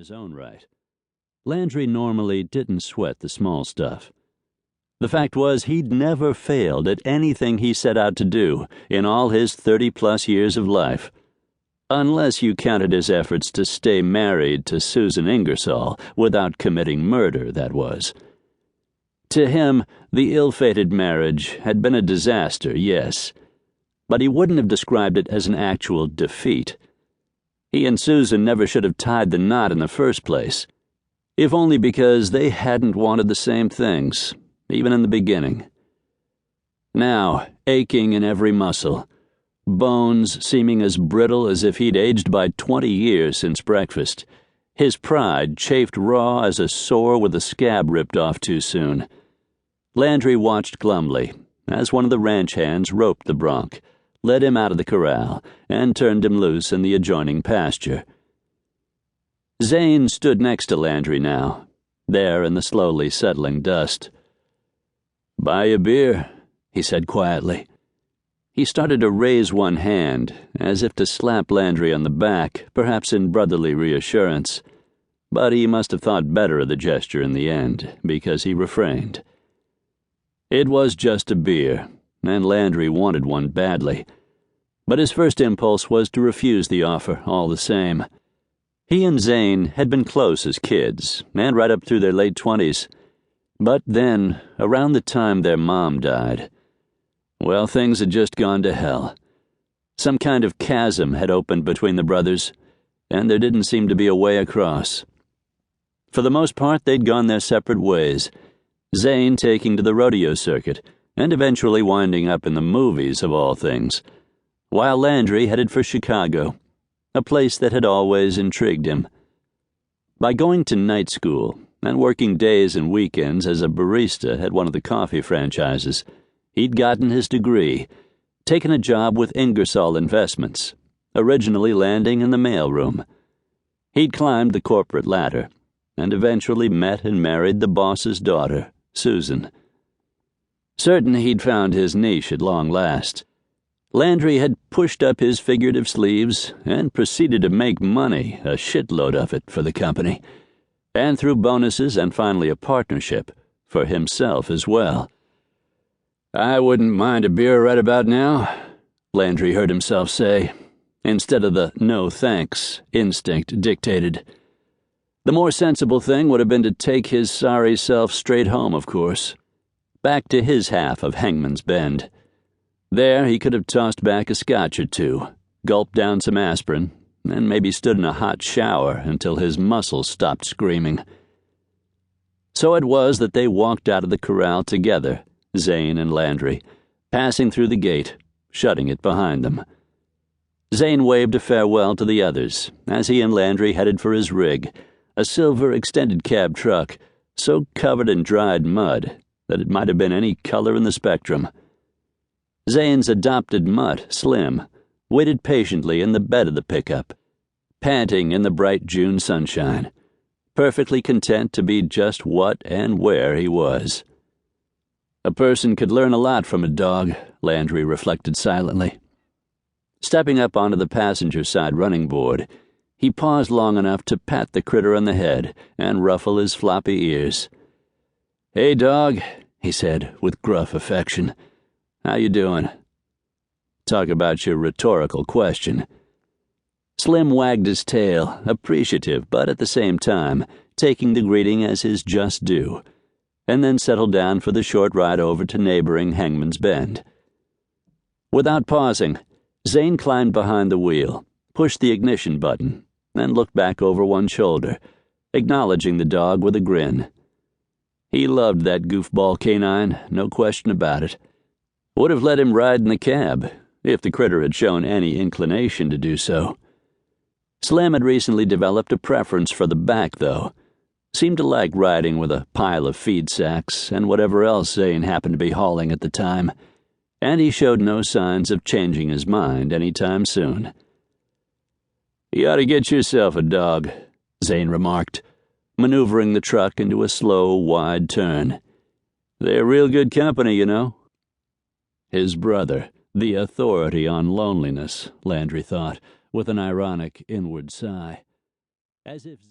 his own right. Landry normally didn't sweat the small stuff. The fact was, he'd never failed at anything he set out to do in all his 30-plus years of life. Unless you counted his efforts to stay married to Susan Ingersoll without committing murder, that was. To him, the ill-fated marriage had been a disaster, yes, but he wouldn't have described it as an actual defeat. He and Susan never should have tied the knot in the first place, if only because they hadn't wanted the same things, even in the beginning. Now, aching in every muscle, bones seeming as brittle as if he'd aged by 20 years since breakfast, his pride chafed raw as a sore with a scab ripped off too soon. Landry watched glumly as one of the ranch hands roped the bronc, led him out of the corral, and turned him loose in the adjoining pasture. Zane stood next to Landry now, there in the slowly settling dust. "Buy a beer," he said quietly. He started to raise one hand, as if to slap Landry on the back, perhaps in brotherly reassurance, but he must have thought better of the gesture in the end, because he refrained. It was just a beer, and Landry wanted one badly, but his first impulse was to refuse the offer all the same. He and Zane had been close as kids, and right up through their late 20s, but then, around the time their mom died, well, things had just gone to hell. Some kind of chasm had opened between the brothers, and there didn't seem to be a way across. For the most part, they'd gone their separate ways, Zane taking to the rodeo circuit, and eventually winding up in the movies of all things, while Landry headed for Chicago, a place that had always intrigued him. By going to night school and working days and weekends as a barista at one of the coffee franchises, he'd gotten his degree, taken a job with Ingersoll Investments, originally landing in the mailroom. He'd climbed the corporate ladder, and eventually met and married the boss's daughter, Susan. Certain he'd found his niche at long last, Landry had pushed up his figurative sleeves and proceeded to make money, a shitload of it, for the company, and through bonuses and finally a partnership, for himself as well. "I wouldn't mind a beer right about now," Landry heard himself say, instead of the "no thanks" instinct dictated. The more sensible thing would have been to take his sorry self straight home, of course, back to his half of Hangman's Bend. There he could have tossed back a scotch or two, gulped down some aspirin, and maybe stood in a hot shower until his muscles stopped screaming. So it was that they walked out of the corral together, Zane and Landry, passing through the gate, shutting it behind them. Zane waved a farewell to the others as he and Landry headed for his rig, a silver extended cab truck, so covered in dried mud that it might have been any color in the spectrum. Zane's adopted mutt, Slim, waited patiently in the bed of the pickup, panting in the bright June sunshine, perfectly content to be just what and where he was. A person could learn a lot from a dog, Landry reflected silently. Stepping up onto the passenger side running board, he paused long enough to pat the critter on the head and ruffle his floppy ears. "Hey, dog," he said with gruff affection. "How you doing?" Talk about your rhetorical question. Slim wagged his tail, appreciative but at the same time taking the greeting as his just due, and then settled down for the short ride over to neighboring Hangman's Bend. Without pausing, Zane climbed behind the wheel, pushed the ignition button, and looked back over one shoulder, acknowledging the dog with a grin. He loved that goofball canine, no question about it. Would have let him ride in the cab, if the critter had shown any inclination to do so. Slim had recently developed a preference for the back, though. Seemed to like riding with a pile of feed sacks and whatever else Zane happened to be hauling at the time, and he showed no signs of changing his mind any time soon. "You ought to get yourself a dog," Zane remarked, maneuvering the truck into a slow, wide turn. "They're real good company, you know." His brother, the authority on loneliness, Landry thought, with an ironic inward sigh. As if